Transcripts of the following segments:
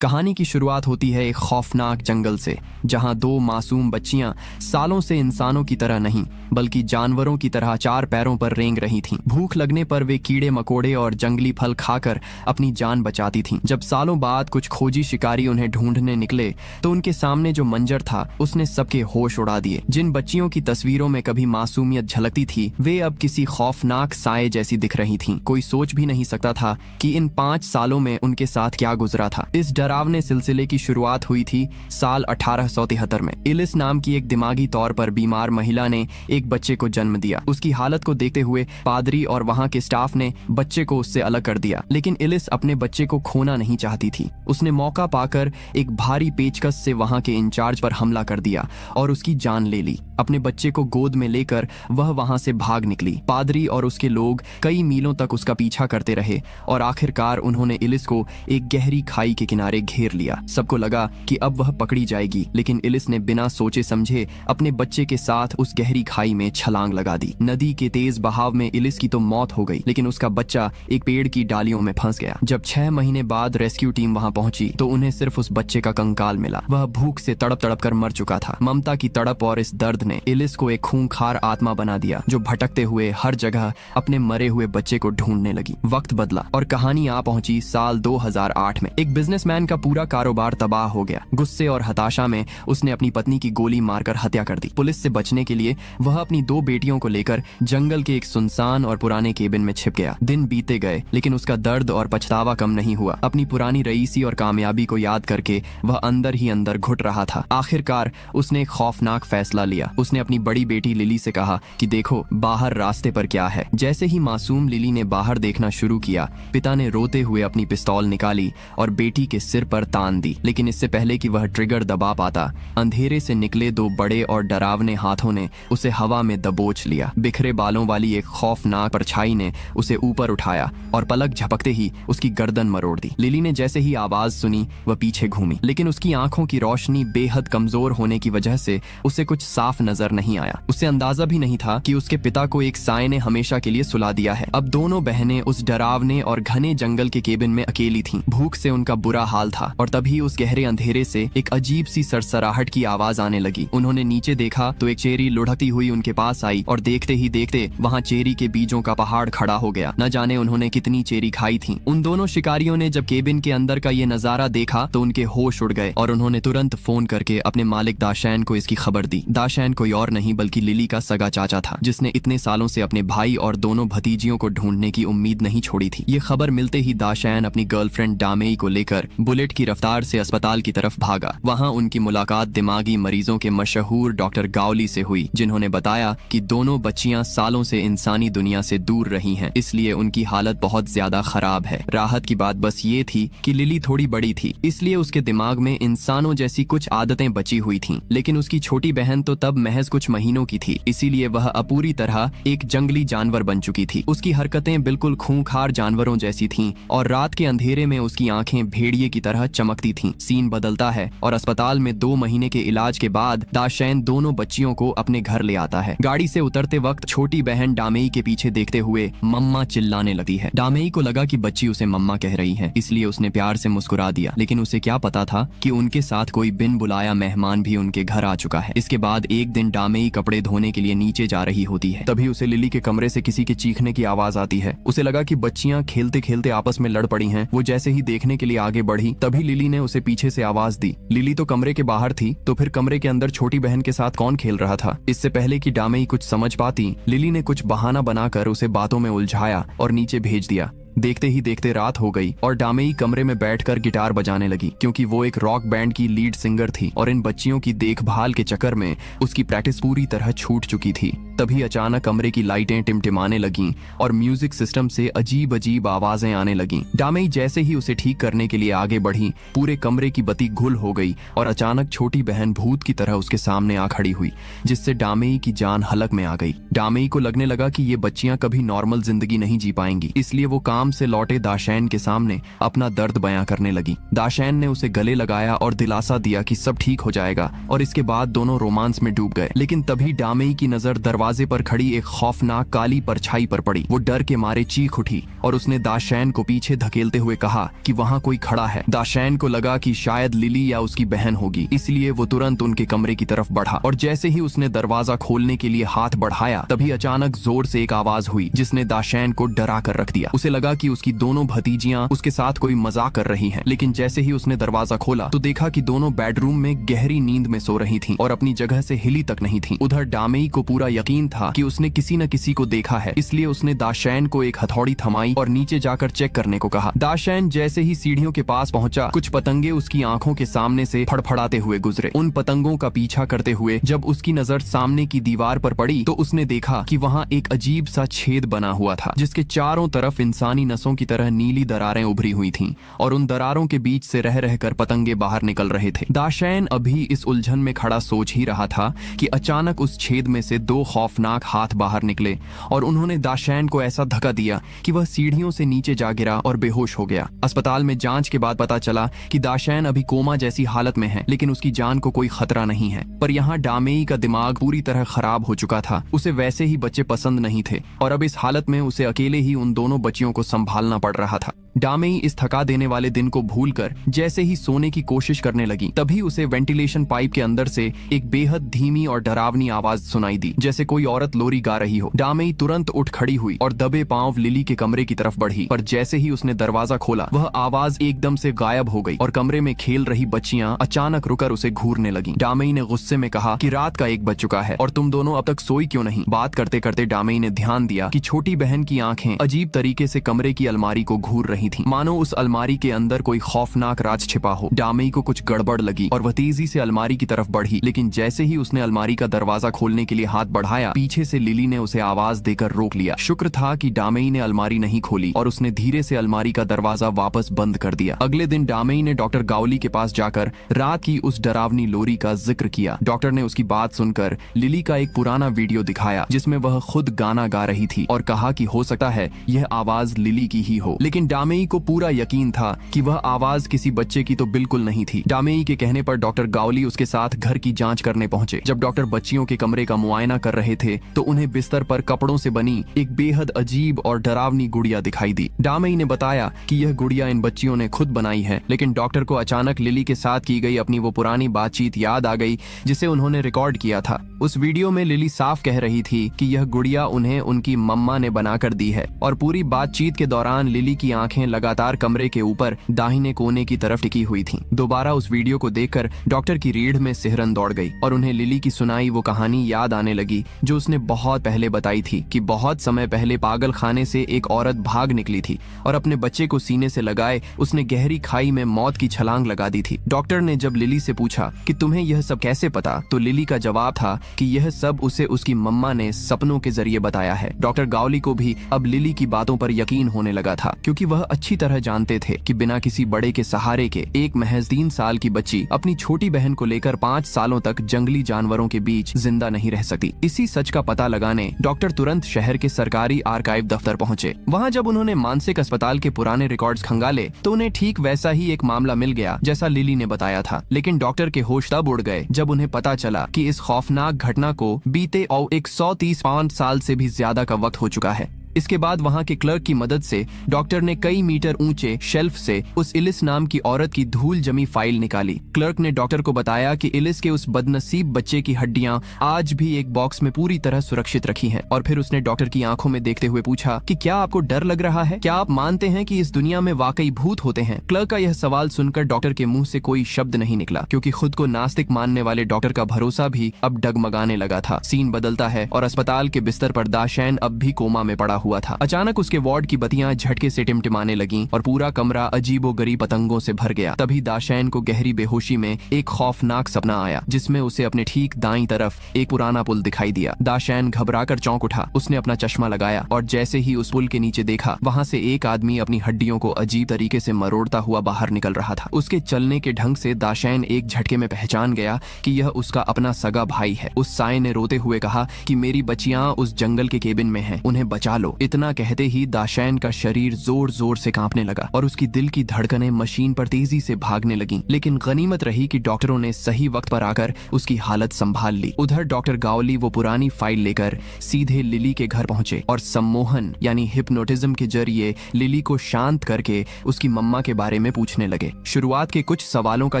कहानी की शुरुआत होती है एक खौफनाक जंगल से, जहां दो मासूम बच्चियां सालों से इंसानों की तरह नहीं बल्कि जानवरों की तरह चार पैरों पर रेंग रही थीं। भूख लगने पर वे कीड़े मकोड़े और जंगली फल खाकर अपनी जान बचाती थीं। जब सालों बाद कुछ खोजी शिकारी उन्हें ढूंढने निकले तो उनके सामने जो मंजर था उसने सबके होश उड़ा दिए। जिन बच्चियों की तस्वीरों में कभी मासूमियत झलकती थी वे अब किसी खौफनाक साए जैसी दिख रही थीं। कोई सोच भी नहीं सकता था कि इन 5 सालों में उनके साथ क्या गुजरा था। इस डरावने सिलसिले की शुरुआत हुई थी साल 1873 में। इलिस नाम की एक दिमागी तौर पर बीमार महिला ने एक बच्चे को जन्म दिया। उसकी हालत को देखते हुए पादरी और वहां के स्टाफ ने बच्चे को उससे अलग कर दिया, लेकिन इलिस अपने बच्चे को खोना नहीं चाहती थी। उसने मौका पाकर एक भारी पेचकस से वहां के इंचार्ज पर हमला कर दिया और उसकी जान ले ली। अपने बच्चे को गोद में लेकर वह वहां से भाग निकली। पादरी और उसके लोग कई मीलों तक उसका पीछा करते रहे और आखिरकार उन्होंने इलिस को एक गहरी खाई के किनारे घेर लिया। सबको लगा कि अब वह पकड़ी जाएगी, लेकिन इलिस ने बिना सोचे समझे अपने बच्चे के साथ उस गहरी खाई में छलांग लगा दी। नदी के तेज बहाव में इलिस की तो मौत हो गई, लेकिन उसका बच्चा एक पेड़ की डालियों में फंस गया। जब 6 महीने बाद रेस्क्यू टीम वहां पहुंची तो उन्हें सिर्फ उस बच्चे का कंकाल मिला। वह भूख से तड़प तड़प कर मर चुका था। ममता की तड़प और इस दर्द ने इलिस को एक खूंखार आत्मा बना दिया जो भटकते हुए हर जगह अपने मरे हुए बच्चे को ढूंढने लगी। वक्त बदला और कहानी आ पहुंची साल 2008 में। एक बिजनेसमैन का पूरा कारोबार तबाह हो गया। गुस्से और हताशा में उसने अपनी पत्नी की गोली मारकर हत्या कर दी। पुलिस से बचने के लिए वह अपनी 2 बेटियों को लेकर जंगल के एक सुनसान और पुराने केबिन में छिप गया। दिन बीते गए लेकिन उसका दर्द और पछतावा कम नहीं हुआ। अपनी पुरानी रईसी और कामयाबी को याद करके वह अंदर ही अंदर घुट रहा था। आखिरकार उसने एक खौफनाक फैसला लिया। उसने अपनी बड़ी बेटी लिली से कहा कि देखो बाहर रास्ते पर क्या है। जैसे ही मासूम लिली ने बाहर देखना शुरू किया, पिता ने रोते हुए अपनी पिस्तौल निकाली और बेटी के सिर पर तान दी। लेकिन इससे पहले कि वह ट्रिगर दबा पाता, अंधेरे से निकले 2 बड़े और डरावने हाथों ने उसे हवा में दबोच लिया। बिखरे बालों वाली एक खौफनाक परछाई ने उसे ऊपर उठाया और पलक झपकते ही उसकी गर्दन मरोड़ दी। लिली ने जैसे ही आवाज सुनी वह पीछे घूमी, लेकिन उसकी आंखों की रोशनी बेहद कमजोर होने की वजह से उसे कुछ साफ नजर नहीं आया। उसे अंदाजा भी नहीं था कि उसके पिता को एक साए ने हमेशा के लिए सुला दिया है। अब दोनों बहनें उस डरावने और घने जंगल के केबिन में अकेली थीं। भूख से उनका बुरा हाल था और तभी उस गहरे अंधेरे से एक अजीब सी सरसराहट की आवाज आने लगी। उन्होंने नीचे देखा तो एक चेरी लुढ़कती हुई उनके पास आई और देखते ही देखते वहाँ चेरी के बीजों का पहाड़ खड़ा हो गया। न जाने उन्होंने कितनी चेरी खाई थी। उन दोनों शिकारियों ने जब केबिन के अंदर का ये नजारा देखा तो उनके होश उड़ गए और उन्होंने तुरंत फोन करके अपने मालिक दाशैन को इसकी खबर दी। दाशैन कोई और नहीं बल्कि लिली का सगा चाचा था, जिसने इतने सालों से अपने भाई और दोनों भतीजियों को ढूंढने की उम्मीद नहीं छोड़ी थी। ये खबर मिलते ही दाशैन अपनी गर्लफ्रेंड डामेई को लेकर बुलेट की रफ्तार से अस्पताल की तरफ भागा। वहाँ उनकी मुलाकात दिमागी मरीजों के मशहूर डॉक्टर गावली से हुई, जिन्होंने बताया कि दोनों बच्चियां सालों से इंसानी दुनिया से दूर रही हैं, इसलिए उनकी हालत बहुत ज्यादा खराब है। राहत की बात बस ये थी कि लिली थोड़ी बड़ी थी, इसलिए उसके दिमाग में इंसानों जैसी कुछ आदतें बची हुई थीं, लेकिन उसकी छोटी बहन तो तब महज कुछ महीनों की थी, इसीलिए वह अपूरी तरह एक जंगली जानवर बन चुकी थी। उसकी हरकतें बिल्कुल खूंखार जानवरों जैसी थीं और रात के अंधेरे में उसकी आंखें भेड़िए की तरह चमकती थीं। सीन बदलता है और अस्पताल में 2 महीने के इलाज के बाद दाशैन दोनों बच्चियों को अपने घर ले आता है। गाड़ी से उतरते वक्त छोटी बहन डामेई के पीछे देखते हुए मम्मा चिल्लाने लगती है। डामेई को लगा कि बच्ची उसे मम्मा कह रही है, इसलिए उसने प्यार से मुस्कुरा दिया, लेकिन उसे क्या पता था कि उनके साथ कोई बिन बुलाया मेहमान भी उनके घर आ चुका है। इसके बाद एक दिन डामेई कपड़े धोने के लिए नीचे जा रही होती है। तभी उसे लिली के कमरे से किसी के चीखने की आवाज आती है। उसे लगा कि बच्चियां खेलते खेलते आपस में लड़ पड़ी हैं। वो जैसे ही देखने के लिए आगे बढ़ी तभी लिली ने उसे पीछे से आवाज दी। लिली तो कमरे के बाहर थी, तो फिर कमरे के अंदर छोटी बहन के साथ कौन खेल रहा था? इससे पहले कि डामेई कुछ समझ पाती, लिली ने कुछ बहाना बनाकर उसे बातों में उलझाया और नीचे भेज दिया। देखते ही देखते रात हो गई और डामेई कमरे में बैठकर गिटार बजाने लगी, क्योंकि वो एक रॉक बैंड की लीड सिंगर थी और इन बच्चियों की देखभाल के चक्कर में उसकी प्रैक्टिस पूरी तरह छूट चुकी थी। तभी अचानक कमरे की लाइटें टिमटिमाने लगीं और म्यूजिक सिस्टम से अजीब अजीब आवाजें आने लगीं। डामेई जैसे ही उसे ठीक करने के लिए आगे बढ़ी, पूरे कमरे की बत्ती गुल हो गई और अचानक छोटी बहन भूत की तरह उसके सामने आ खड़ी हुई, जिससे डामेई की जान हलक में आ गई। डामेई को लगने लगा कि ये बच्चियां कभी नॉर्मल जिंदगी नहीं जी पाएंगी, इसलिए वो काम से लौटे दाशैन के सामने अपना दर्द बयां करने लगी। दाशैन ने उसे गले लगाया और दिलासा दिया कि सब ठीक हो जाएगा और इसके बाद दोनों रोमांस में डूब गए। लेकिन तभी डामेई की नजर दरवाजे दरवाजे पर खड़ी एक खौफनाक काली परछाई पर पड़ी। वो डर के मारे चीख उठी और उसने दाशैन को पीछे धकेलते हुए कहा कि वहाँ कोई खड़ा है। दाशैन को लगा कि शायद लिली या उसकी बहन होगी, इसलिए वो तुरंत उनके कमरे की तरफ बढ़ा और जैसे ही उसने दरवाजा खोलने के लिए हाथ बढ़ाया तभी अचानक जोर से एक आवाज हुई जिसने दाशैन को डरा कर रख दिया। उसे लगा कि उसकी दोनों भतीजियां उसके साथ कोई मजाक कर रही हैं, लेकिन जैसे ही उसने दरवाजा खोला तो देखा कि दोनों बेडरूम में गहरी नींद में सो रही थीं और अपनी जगह से हिली तक नहीं थीं। उधर डामेई को पूरा यकीन था कि उसने किसी न किसी को देखा है, इसलिए उसने दाशैन को एक हथौड़ी थमाई और नीचे जाकर चेक करने को कहा। दाशैन जैसे ही सीढ़ियों के पास पहुंचा, कुछ पतंगे उसकी आंखों के सामने से फड़फड़ाते हुए गुजरे। उन पतंगों का पीछा करते हुए जब उसकी नजर सामने की दीवार पर पड़ी तो उसने देखा कि वहां एक अजीब सा छेद बना हुआ था जिसके चारों तरफ इंसानी नसों की तरह नीली दरारें उभरी हुई थीं और उन दरारों के बीच से रह रहकर पतंगे बाहर निकल रहे थे। दाशैन अभी इस उलझन में खड़ा सोच ही रहा था कि अचानक उस छेद में से दो खौफनाक हाथ बाहर निकले और उन्होंने दाशैन को ऐसा धक्का दिया कि वह सीढ़ियों से नीचे जा गिरा और बेहोश हो गया। अस्पताल में जांच के बाद पता चला कि दाशैन अभी कोमा जैसी हालत में है, लेकिन उसकी जान को कोई खतरा नहीं है। पर यहाँ डामेई का दिमाग पूरी तरह खराब हो चुका था। उसे वैसे ही बच्चे पसंद नहीं थे और अब इस हालत में उसे अकेले ही उन दोनों बच्चियों को संभालना पड़ रहा था। डामेई इस थका देने वाले दिन को भूलकर जैसे ही सोने की कोशिश करने लगी तभी उसे वेंटिलेशन पाइप के अंदर से एक बेहद धीमी और डरावनी आवाज सुनाई दी, जैसे कोई औरत लोरी गा रही हो। डामेई तुरंत उठ खड़ी हुई और दबे पांव लिली के कमरे की तरफ बढ़ी, पर जैसे ही उसने दरवाजा खोला वह आवाज एकदम से गायब हो गई और कमरे में खेल रही बच्चियां अचानक रुकर उसे घूरने लगी। डामेई ने गुस्से में कहा कि रात का 1 बज चुका है और तुम दोनों अब तक सोई क्यों नहीं। बात करते करते डामेई ने ध्यान दिया कि छोटी बहन की आंखें अजीब तरीके से कमरे की अलमारी को घूर रही थी, मानो उस अलमारी के अंदर कोई खौफनाक राज छिपा हो। डामेई को कुछ गड़बड़ लगी और वह तेजी से अलमारी की तरफ बढ़ी, लेकिन जैसे ही उसने अलमारी का दरवाजा खोलने के लिए हाथ बढ़ाया पीछे से लिली ने उसे आवाज देकर रोक लिया। शुक्र था कि डामेई ने अलमारी नहीं खोली और उसने धीरे से अलमारी का दरवाजा वापस बंद कर दिया। अगले दिन डामेई ने डॉक्टर गावली के पास जाकर रात की उस डरावनी लोरी का जिक्र किया। डॉक्टर ने उसकी बात सुनकर लिली का एक पुराना वीडियो दिखाया जिसमें वह खुद गाना गा रही थी और कहा कि हो सकता है यह आवाज लिली की ही हो, लेकिन डामेई को पूरा यकीन था कि वह आवाज किसी बच्चे की तो बिल्कुल नहीं थी। डामेई के कहने पर डॉक्टर गावली उसके साथ घर की जांच करने पहुंचे। जब डॉक्टर बच्चियों के कमरे का मुआयना कर रहे थे तो उन्हें बिस्तर पर कपड़ों से बनी एक बेहद अजीब और डरावनी गुड़िया दिखाई दी। डामेई ने बताया कि यह गुड़िया इन बच्चियों ने खुद बनाई है, लेकिन डॉक्टर को अचानक लिली के साथ की गई अपनी वो पुरानी बातचीत याद आ गई जिसे उन्होंने रिकॉर्ड किया था। उस वीडियो में लिली साफ कह रही थी कि यह गुड़िया उन्हें उनकी मम्मा ने बनाकर दी है और पूरी बातचीत के दौरान लिली की आंखें लगातार कमरे के ऊपर दाहिने कोने की तरफ टिकी हुई थीं। दोबारा उस वीडियो को देखकर डॉक्टर की रीढ़ में सिहरन दौड़ गई और उन्हें लिली की सुनाई वो कहानी याद आने लगी जो उसने बहुत पहले बताई थी कि बहुत समय पहले पागल खाने से एक औरत भाग निकली थी और अपने बच्चे को सीने से लगाए उसने गहरी खाई में मौत की छलांग लगा दी थी। डॉक्टर ने जब लिली से पूछा कि तुम्हें यह सब कैसे पता, तो लिली का जवाब था कि यह सब उसे उसकी मम्मा ने सपनों के जरिए बताया है। डॉक्टर गावली को भी अब लिली की बातों पर यकीन होने लगा था, क्योंकि वह अच्छी तरह जानते थे कि बिना किसी बड़े के सहारे के एक महज 3 साल की बच्ची अपनी छोटी बहन को लेकर 5 सालों तक जंगली जानवरों के बीच जिंदा नहीं रह सकती। इसी सच का पता लगाने डॉक्टर तुरंत शहर के सरकारी आर्काइव दफ्तर पहुंचे। वहां जब उन्होंने मानसिक अस्पताल के पुराने रिकॉर्ड्स खंगाले तो उन्हें ठीक वैसा ही एक मामला मिल गया जैसा लिली ने बताया था, लेकिन डॉक्टर के होश तब उड़ गए जब उन्हें पता चला कि इस खौफनाक घटना को बीते 135 साल से भी ज्यादा का वक्त हो चुका है। इसके बाद वहां के क्लर्क की मदद से डॉक्टर ने कई मीटर ऊंचे शेल्फ से उस इलिस नाम की औरत की धूल जमी फाइल निकाली। क्लर्क ने डॉक्टर को बताया कि इलिस के उस बदनसीब बच्चे की हड्डियां आज भी एक बॉक्स में पूरी तरह सुरक्षित रखी हैं। और फिर उसने डॉक्टर की आंखों में देखते हुए पूछा कि क्या आपको डर लग रहा है? क्या आप मानते हैं कि इस दुनिया में वाकई भूत होते हैं? क्लर्क का यह सवाल सुनकर डॉक्टर के मुंह से कोई शब्द नहीं निकला, क्योंकि खुद को नास्तिक मानने वाले डॉक्टर का भरोसा भी अब डगमगाने लगा था। सीन बदलता है और अस्पताल के बिस्तर पर दाशैन अब भी कोमा में पड़ा हुआ था। अचानक उसके वार्ड की बत्तियां झटके से टिमटिमाने लगीं और पूरा कमरा अजीबोगरीब पतंगों से भर गया। तभी दाशैन को गहरी बेहोशी में एक खौफनाक सपना आया, जिसमें उसे अपने ठीक दाईं तरफ एक पुराना पुल दिखाई दिया। दाशैन घबराकर चौंक उठा। उसने अपना चश्मा लगाया और जैसे ही उस पुल के नीचे देखा, वहां से एक आदमी अपनी हड्डियों को अजीब तरीके से मरोड़ता हुआ बाहर निकल रहा था। उसके चलने के ढंग से दाशैन एक झटके में पहचान गया कि यह उसका अपना सगा भाई है। उस साये ने रोते हुए कहा कि मेरी बच्चियां उस जंगल के केबिन में हैं, उन्हें बचा लो। लो। इतना कहते ही दाशैन का शरीर जोर जोर से कांपने लगा और उसकी दिल की धड़कनें मशीन पर तेजी से भागने लगी। लेकिन गनीमत रही कि डॉक्टरों ने सही वक्त पर आकर उसकी हालत संभाल ली। उधर डॉक्टर गावली वो पुरानी फाइल लेकर सीधे लिली के घर पहुंचे और सम्मोहन यानी हिप्नोटिज्म के जरिए लिली को शांत करके उसकी मम्मा के बारे में पूछने लगे। शुरुआत के कुछ सवालों का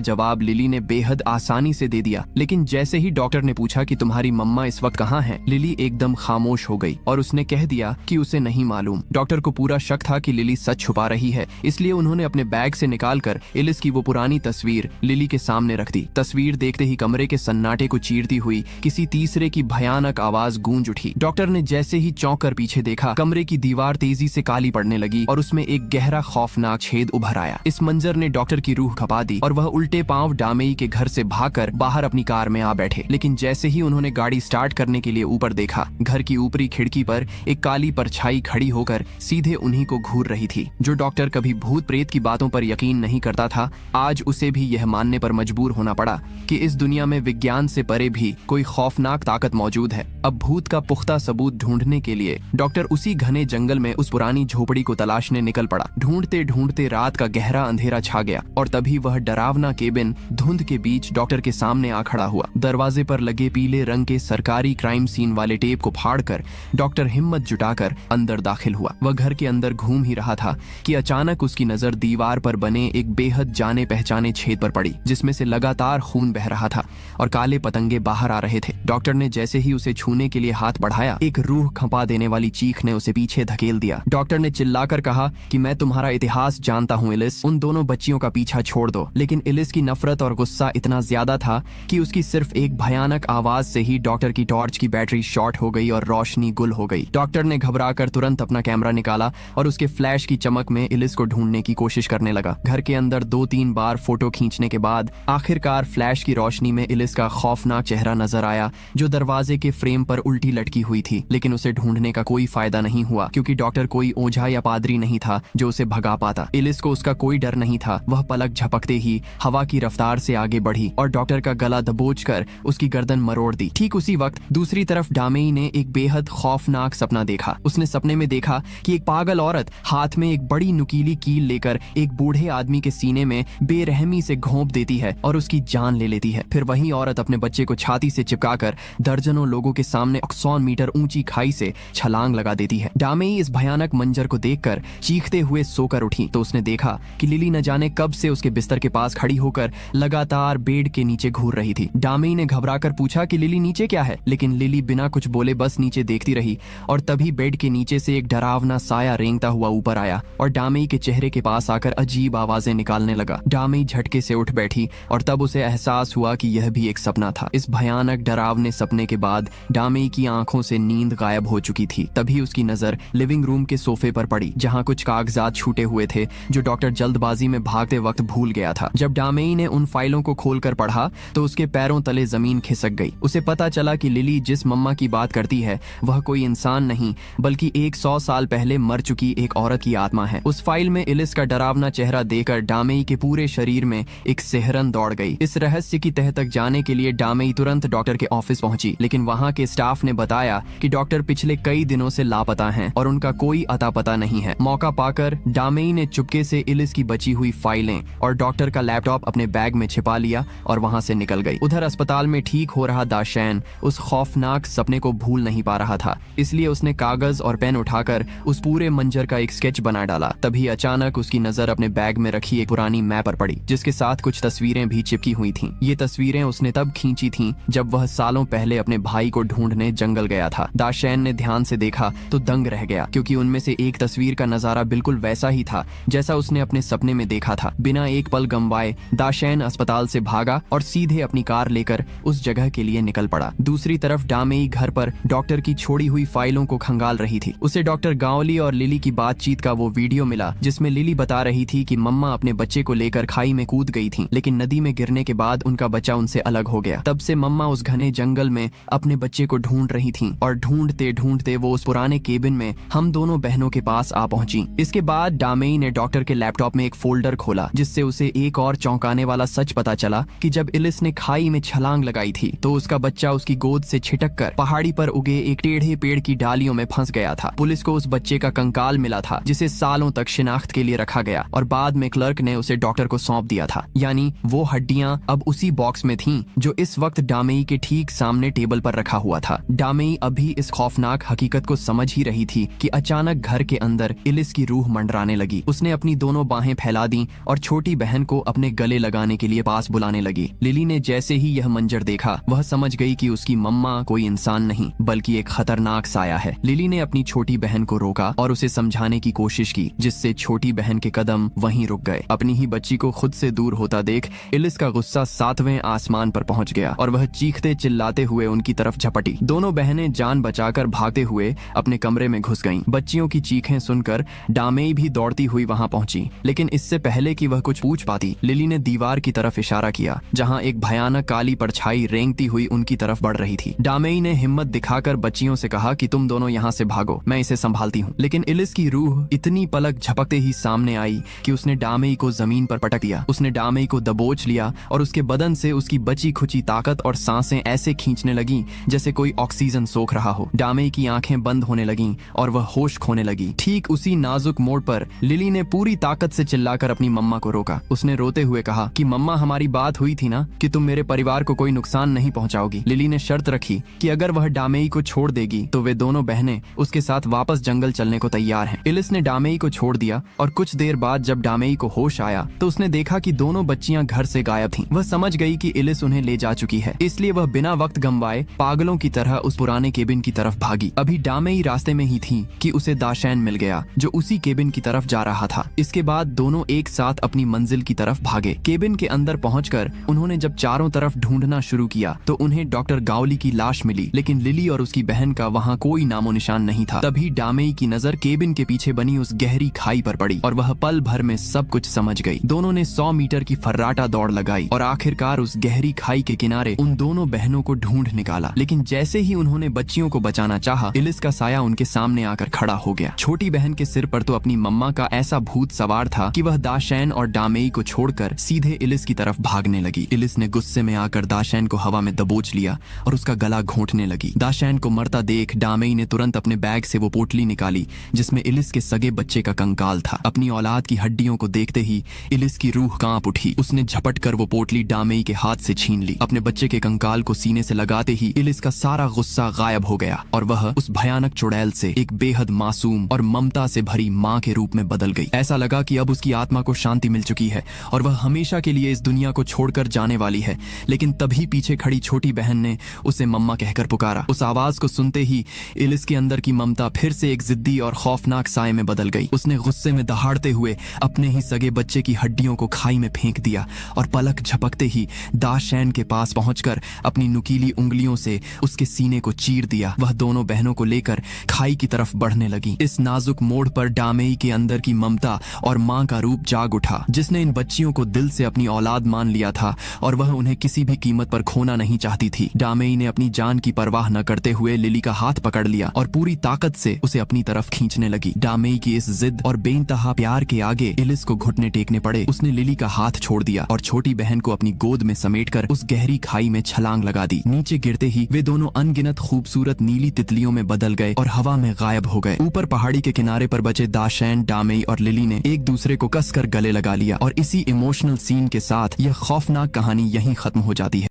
जवाब लिली ने बेहद आसानी से दे दिया, लेकिन जैसे ही डॉक्टर ने पूछा कि तुम्हारी मम्मा इस वक्त कहाँ है, लिली एकदम खामोश हो गई और उसने कह दिया कि उसे नहीं मालूम। डॉक्टर को पूरा शक था कि लिली सच छुपा रही है, इसलिए उन्होंने अपने बैग से निकालकर एलिस की वो पुरानी तस्वीर लिली के सामने रख दी। तस्वीर देखते ही कमरे के सन्नाटे को चीरती हुई किसी तीसरे की भयानक आवाज गूंज उठी। डॉक्टर ने जैसे ही चौंक कर पीछे देखा, कमरे की दीवार तेजी से काली पड़ने लगी और उसमें एक गहरा खौफनाक छेद उभर आया। इस मंजर ने डॉक्टर की रूह खपा दी और वह उल्टे पांव डामेई के घर से भागकर बाहर अपनी कार में आ बैठे। लेकिन जैसे ही उन्होंने गाड़ी स्टार्ट करने के लिए ऊपर देखा, घर की ऊपरी खिड़की पर एक काली परछाई खड़ी होकर सीधे उन्हीं को घूर रही थी। जो डॉक्टर कभी भूत प्रेत की बातों पर यकीन नहीं करता था, आज उसे भी यह मानने पर मजबूर होना पड़ा कि इस दुनिया में विज्ञान से परे भी कोई खौफनाक ताकत मौजूद है। अब भूत का पुख्ता सबूत ढूंढने के लिए डॉक्टर उसी घने जंगल में उस पुरानी झोपड़ी को तलाशने निकल पड़ा। ढूंढते ढूंढते रात का गहरा अंधेरा छा गया और तभी वह डरावना केबिन धुंध के बीच डॉक्टर के सामने आ खड़ा हुआ। दरवाजे पर लगे पीले रंग के सरकारी क्राइम सीन वाले टेप को फाड़कर डॉक्टर हिम्मत जुटाकर अंदर दाखिल हुआ। वह घर के अंदर घूम ही रहा था कि अचानक उसकी नजर दीवार पर बने एक बेहद जाने पहचाने छेद पर पड़ी, जिसमें से लगातार खून बह रहा था और काले पतंगे बाहर आ रहे थे। डॉक्टर ने जैसे ही उसे छूने के लिए हाथ बढ़ाया, एक रूह खपा देने वाली चीख ने उसे पीछे धकेल दिया। डॉक्टर ने चिल्लाकर कहा कि मैं तुम्हारा इतिहास जानता हूँ एलिस, उन दोनों बच्चियों का पीछा छोड़ दो। लेकिन एलिस की नफरत और गुस्सा इतना ज्यादा था कि उसकी सिर्फ एक भयानक आवाज से ही डॉक्टर की टॉर्च की बैटरी शॉर्ट हो गई और रोशनी गुल हो गई। डॉक्टर ने घबराकर तुरंत अपना कैमरा निकाला और उसके फ्लैश की चमक में एलिस को ढूंढने की कोशिश करने लगा। घर के अंदर 2-3 बार फोटो खींचने के बाद आखिरकार फ्लैश की रोशनी में एलिस का खौफनाक चेहरा नजर आया, जो दरवाजे के फ्रेम पर उल्टी लटकी हुई थी। लेकिन उसे ढूंढने का कोई फायदा नहीं हुआ, क्योंकि डॉक्टर कोई ओझा या पादरी नहीं था जो उसे भगा पाता। एलिस को उसका कोई डर नहीं था। वह पलक झपकते ही हवा की रफ्तार से आगे बढ़ी और डॉक्टर का गला दबोचकर उसकी गर्दन मरोड़ दी। ठीक उसी वक्त दूसरी तरफ डामेई ने एक बेहद खौफनाक सपना देखा। उसने सपने में देखा कि एक पागल औरत हाथ में एक बड़ी नुकीली कील लेकर एक बूढ़े आदमी के सीने में बेरहमी से घोंप देती है और उसकी जान ले लेती है। फिर वही औरत अपने बच्चे को छाती से चिपकाकर दर्जनों लोगों के सामने 100 मीटर ऊंची खाई से छलांग लगा देती है। डामेई इस भयानक मंजर को देखकर चीखते हुए सोकर उठी तो उसने देखा कि लिली न जाने कब से उसके बिस्तर के पास खड़ी होकर लगातार बेड के नीचे घूर रही थी। डामेई ने घबराकर पूछा कि लिली नीचे क्या है, लेकिन लिली बिना कुछ बोले बस नीचे देखती रही और तभी बेड के नीचे से एक डरावना साया रेंगता हुआ ऊपर आया और डामेई के चेहरे के पास आकर अजीब आवाजें निकालने लगा। डामेई झटके से उठ बैठी और तब उसे एहसास हुआ कि यह भी एक सपना था। इस भयानक डरावने सपने के बाद डामेई की आंखों से नींद गायब हो चुकी थी। तभी उसकी नजर लिविंग रूम के सोफे पर पड़ी, जहां कुछ कागजात छूटे हुए थे जो डॉक्टर जल्दबाजी में भागते वक्त भूल गया था। जब डामेई ने उन फाइलों को खोलकर पढ़ा तो उसके पैरों तले जमीन खिसक गई। उसे पता चला कि लिली जिस मम्मा की बात करती है वह कोई इंसान नहीं बल्कि 100 साल पहले मर चुकी एक औरत की आत्मा है। उस फाइल में एलिस का डरावना चेहरा देखकर डामेई के पूरे शरीर में एक सिहरन दौड़ गई। इस रहस्य की तह तक जाने के लिए डामेई तुरंत डॉक्टर के ऑफिस पहुंची, लेकिन वहां के स्टाफ ने बताया कि डॉक्टर पिछले कई दिनों से लापता हैं और उनका कोई अता पता नहीं है। मौका पाकर डामेई ने चुपके से एलिस की बची हुई फाइलें और डॉक्टर का लैपटॉप अपने बैग में छिपा लिया और वहां से निकल गई। उधर अस्पताल में ठीक हो रहा दाशैन उस खौफनाक सपने को भूल नहीं पा रहा था, इसलिए उसने कागज और पेन उठाकर उस पूरे मंजर का एक स्केच बना डाला। तभी अचानक उसकी नजर अपने बैग में रखी एक पुरानी मैप पर पड़ी, जिसके साथ कुछ तस्वीरें भी चिपकी हुई थीं। ये तस्वीरें उसने तब खींची थीं जब वह सालों पहले अपने भाई को ढूंढने जंगल गया था। दाशैन ने ध्यान से देखा तो दंग रह गया, क्योंकि उनमें से एक तस्वीर का नजारा बिल्कुल वैसा ही था जैसा उसने अपने सपने में देखा था। बिना एक पल गंवाए दाशैन अस्पताल से भागा और सीधे अपनी कार लेकर उस जगह के लिए निकल पड़ा। दूसरी तरफ डामेई घर पर डॉक्टर की छोड़ी हुई फाइलों को खंगाल रही थी। उसे डॉक्टर गावली और लिली की बातचीत का वो वीडियो मिला जिसमें लिली बता रही थी कि मम्मा अपने बच्चे को लेकर खाई में कूद गई थी, लेकिन नदी में गिरने के बाद उनका बच्चा उनसे अलग हो गया। तब से मम्मा उस घने जंगल में अपने बच्चे बच्चे को ढूंढ रही थीं और ढूंढते ढूंढते वो उस पुराने केबिन में हम दोनों बहनों के पास आ पहुंची। इसके बाद डामेई ने डॉक्टर के लैपटॉप में एक फोल्डर खोला, जिससे उसे एक और चौंकाने वाला सच पता चला कि जब इलिस ने खाई में छलांग लगाई थी तो उसका बच्चा उसकी गोद से छिटक कर पहाड़ी पर उगे एक टेढ़े पेड़ की डालियों में फंस गया था। पुलिस को उस बच्चे का कंकाल मिला था, जिसे सालों तक शिनाख्त के लिए रखा गया और बाद में क्लर्क ने उसे डॉक्टर को सौंप दिया था। यानी वो हड्डियां अब उसी बॉक्स में थीं जो इस वक्त डामेई के ठीक सामने टेबल पर रखा हुआ था। डामेई अभी इस खौफनाक हकीकत को समझ ही रही थी कि अचानक घर के अंदर इलिस की रूह मंडराने लगी। उसने अपनी दोनों बाहें फैला दी और छोटी बहन को अपने गले लगाने के लिए पास बुलाने लगी। लिली ने जैसे ही यह मंजर देखा, वह समझ गई कि उसकी मम्मा कोई इंसान नहीं बल्कि एक खतरनाक साया है। लिली ने अपनी छोटी बहन को रोका और उसे समझाने की कोशिश की, जिससे छोटी बहन के कदम वहीं रुक गए। अपनी ही बच्ची को खुद से दूर होता देख इलिस का गुस्सा 7वें आसमान पर पहुंच गया और वह चीखते चिल्लाते हुए उनकी तरफ झपटी। दोनों बहनें जान बचाकर भागते हुए अपने कमरे में घुस गईं। बच्चियों की चीखें सुनकर डामेई भी दौड़ती हुई वहां पहुंची, लेकिन इससे पहले कि वह कुछ पूछ पाती, लिली ने दीवार की तरफ इशारा किया, जहां एक भयानक काली परछाई रेंगती हुई उनकी तरफ बढ़ रही थी। डामेई ने हिम्मत दिखाकर बच्चियों से कहा कि तुम दोनों यहाँ से भागो, मैं इसे संभालती हूँ। लेकिन इलिस की रूह इतनी पलक झपकते ही सामने आई कि उसने डामेई को जमीन पर पटक दिया। उसने डामेई को दबोच लिया और उसके बदन से उसकी बची खुची ताकत और सांसें ऐसे खींचने लगी जैसे कोई ऑक्सीजन सोख रहा हो। डामेई की आंखें बंद होने लगीं और वह होश खोने लगी। ठीक उसी नाजुक मोड़ पर लिली ने पूरी ताकत से चिल्लाकर अपनी मम्मा को रोका। उसने रोते हुए कहा कि मम्मा, हमारी बात हुई थी ना कि तुम मेरे परिवार को कोई नुकसान नहीं पहुंचाओगी। लिली ने शर्त रखी कि अगर वह डामेई को छोड़ देगी तो वे दोनों बहनें उसके साथ वापस जंगल चलने को तैयार हैं। इलिस ने डामेई को छोड़ दिया और कुछ देर बाद जब डामेई को होश आया तो उसने देखा कि दोनों बच्चियां घर से गायब थीं। वह समझ गई कि इलिस उन्हें ले जा चुकी है, इसलिए वह बिना वक्त गंवाए पागलों की तरह उस पुराने केबिन की तरफ भागी। अभी डामेई रास्ते में ही थी कि उसे दाशैन मिल गया, जो उसी केबिन की तरफ जा रहा था। इसके बाद दोनों एक साथ अपनी मंजिल की तरफ भागे। केबिन के अंदर पहुंचकर उन्होंने जब चारों तरफ ढूंढना शुरू किया तो उन्हें डॉक्टर गावली की लाश मिली, लेकिन लिली और उसकी बहन का वहां कोई नामो निशान नहीं था। तभी डामेई की नजर केबिन के पीछे बनी उस गहरी खाई पर पड़ी और वह पल भर में सब कुछ समझ गई। दोनों ने 100 मीटर की फर्राटा दौड़ लगाई और आखिरकार उस गहरी खाई के किनारे उन दोनों बहनों को ढूंढ निकाला। लेकिन जैसे ही उन्होंने बच्चियों को बचाना चाहा, इलिस का साया उनके सामने आकर खड़ा हो गया। छोटी बहन के सिर पर तो अपनी मम्मा का ऐसा भूत सवार था कि वह दाशैन और डामेई को छोड़कर सीधे इलिस की तरफ भागने लगी। इलिस ने गुस्से में आकर दाशैन को हवा में दबोच लिया और उसका गला घोंटने लगी। दाशैन को मरता देख डामेई ने तुरंत अपने बैग से वो पोटली निकाली जिसमें इलिस के सगे बच्चे का कंकाल था। अपनी औलाद की हड्डियों को देखते ही इलिस की रूह कांप उठी। उसने झपट कर वो पोटली डामेई के हाथ से छीन ली। अपने बच्चे के कंकाल को सीने से लगाते ही इलिस का सारा गुस्सा गायब हो गया और वह उस भयानक चुड़ैल से एक बेहद मासूम और ममता से भरी माँ के रूप में बदल गई। ऐसा लगा कि अब उसकी आत्मा को शांति मिल चुकी है और वह हमेशा के लिए इस दुनिया को छोड़कर जाने वाली है। लेकिन तभी पीछे खड़ी छोटी बहन ने उसे मम्मा कहकर पुकारा। उस आवाज को सुनते ही इलिस के अंदर की ममता फिर से एक जिद्दी और खौफनाक साए में बदल गई। उसने गुस्से में दहाड़ते हुए अपने ही सगे बच्चे की हड्डियों को खाई में फेंक दिया और पलक झपकते ही दाशैन के पास पहुंचकर अपनी नुकीली उंगलियों से उसके सीने को चीर दिया। वह दोनों बहनों को लेकर खाई की तरफ बढ़ने लगी। इस नाजुक मोड़ पर डामेई के अंदर की ममता और माँ का रूप जाग उठा, जिसने इन बच्चियों को दिल से अपनी औलाद मान लिया था और वह उन्हें किसी भी कीमत पर खोना नहीं चाहती थी। डामेई ने अपनी जान की परवाह न करते हुए लिली का हाथ पकड़ लिया और पूरी ताकत से उसे अपनी तरफ खींचने लगी। डामेई की इस जिद और बेइंतहा प्यार के आगे इलिस को घुटने टेकने पड़े। उसने लिली का हाथ छोड़ दिया और छोटी बहन को अपनी गोद में समेटकर उस गहरी खाई में छलांग लगा दी। नीचे गिरते ही वे दोनों अनगिनत खूबसूरत नीली तितलियों में बदल गए और हवा में गायब हो गए। ऊपर पहाड़ी के किनारे पर बचे दाशैन, डामेई और लिली ने एक दूसरे को कसकर गले लगा लिया और इसी इमोशनल सीन के साथ यह खौफनाक कहानी यहीं खत्म हो जाती है।